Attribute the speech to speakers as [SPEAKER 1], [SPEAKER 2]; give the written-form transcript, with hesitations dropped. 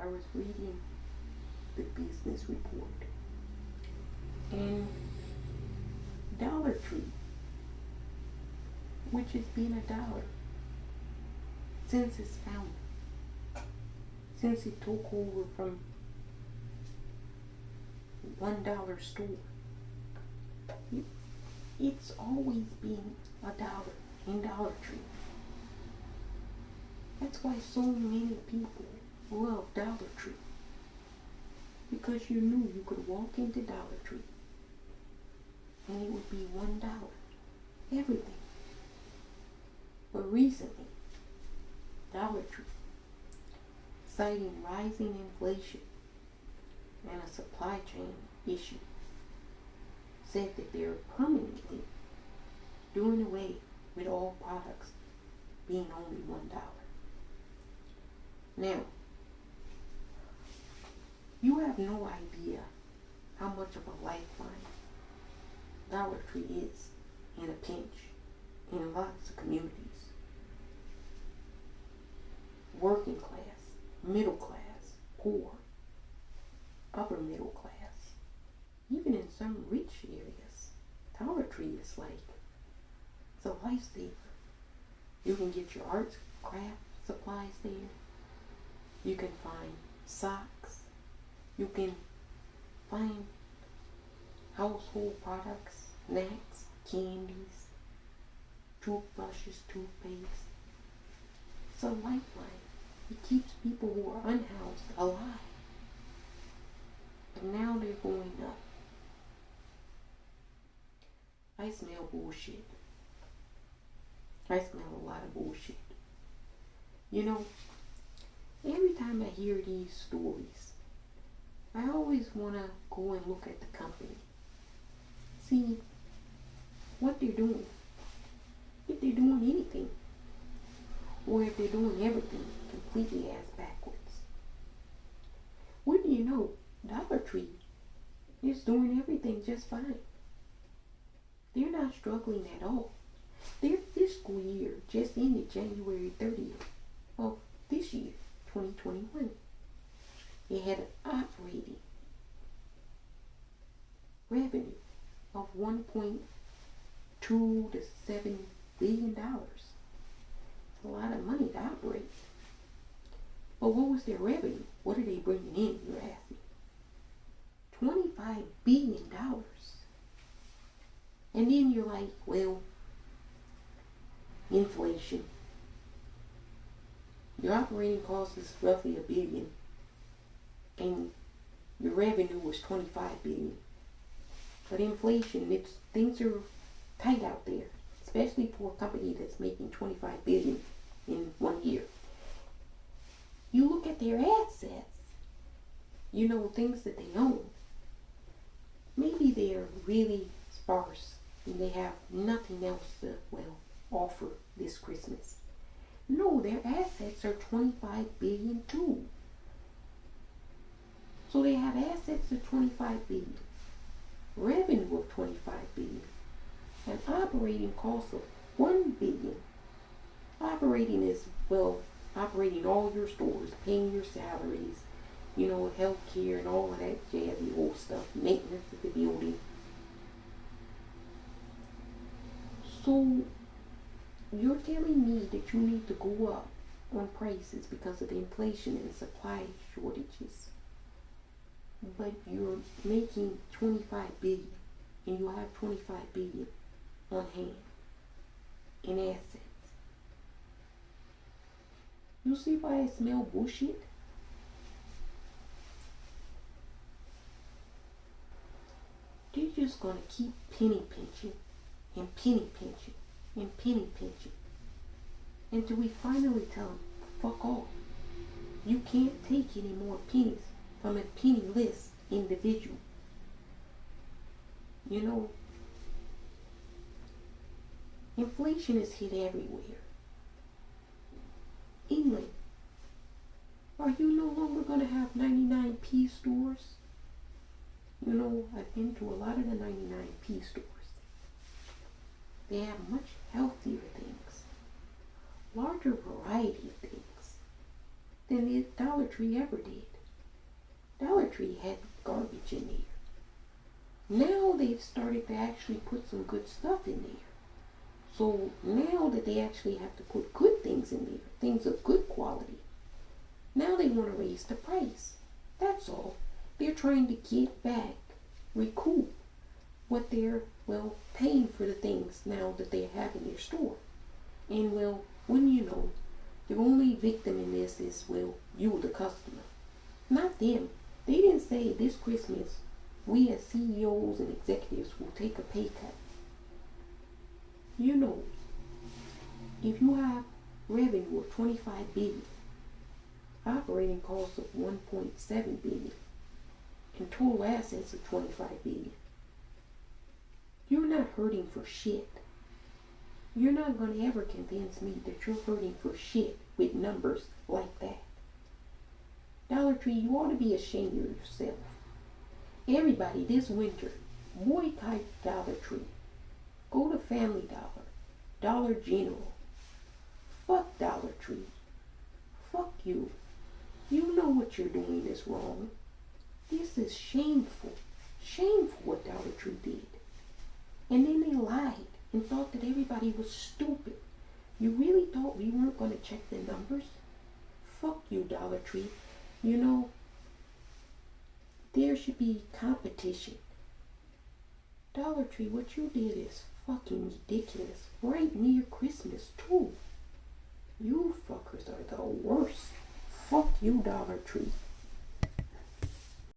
[SPEAKER 1] I was reading the business report, and Dollar Tree, which has been a dollar since its founding, since it took over from $1 store. It's always been a dollar in Dollar Tree. That's why so many people love Dollar Tree. Because you knew you could walk into Dollar Tree and it would be $1. Everything. But recently, Dollar Tree, citing rising inflation and a supply chain issue, said that they're permanently doing away with all products being only $1. Now, you have no idea how much of a lifeline Dollar Tree is in a pinch in lots of communities. Working class, middle class, poor, upper middle class, even in some rich areas. Dollar Tree is like, it's a lifesaver. You can get your arts, craft supplies there. You can find socks. You can find household products, snacks, candies, toothbrushes, toothpaste. It's a lifeline. It keeps people who are unhoused alive. But now they're going up. I smell bullshit. I smell a lot of bullshit. You know, every time I hear these stories, I always want to go and look at the company. See what they're doing. If they're doing anything. Or if they're doing everything completely ass backwards. Wouldn't you know, Dollar Tree is doing everything just fine. They're not struggling at all. Their fiscal year just ended January 30th of this year, 2021. They had an operating revenue of $1.2 to $7 billion. It's a lot of money to operate. But what was their revenue? What are they bringing in, you're asking? $25 billion. And then you're like, well, inflation. Your operating cost is roughly $1 billion. And your revenue was $25 billion. But inflation, things are tight out there. Especially for a company that's making $25 billion in 1 year. You look at their assets, you know, things that they own. Maybe they're really sparse and they have nothing else to, offer this Christmas. No, their assets are $25 billion too. So they have assets of $25 billion, revenue of $25 billion, an operating cost of $1 billion. Operating is, operating all your stores, paying your salaries, health care and all of that jazzy old stuff, maintenance of the building. So you're telling me that you need to go up on prices because of inflation and supply shortages, but you're making $25 billion and you have $25 billion on hand in assets. You see why I smell bullshit? They're just gonna keep penny pinching and penny pinching and penny pinching until we finally tell them, fuck off. You can't take any more pennies from a penniless individual. Inflation is hit everywhere. England, are you no longer going to have 99p stores? I've been to a lot of the 99p stores. They have much healthier things, larger variety of things. than the Dollar Tree ever did. Dollar Tree had garbage in there. Now they've started to actually put some good stuff in there. So now that they actually have to put good things in there, things of good quality, now they want to raise the price. That's all. They're trying to get back, recoup what they're, well, paying for the things now that they have in their store. And, well, wouldn't you know, the only victim in this is, well, you, the customer. Not them. They didn't say this Christmas we as CEOs and executives will take a pay cut. You know, if you have revenue of 25 billion, operating costs of 1.7 billion, and total assets of 25 billion, you're not hurting for shit. You're not going to ever convince me that you're hurting for shit with numbers like that. Dollar Tree, you ought to be ashamed of yourself. Everybody this winter, boycott Dollar Tree. Go to Family Dollar, Dollar General. Fuck Dollar Tree. Fuck you. You know what you're doing is wrong. This is shameful. Shameful what Dollar Tree did. And then they lied and thought that everybody was stupid. You really thought we weren't going to check the numbers? Fuck you, Dollar Tree. You know, there should be competition. Dollar Tree, what you did is fucking ridiculous. Right near Christmas, too. You fuckers are the worst. Fuck you, Dollar Tree.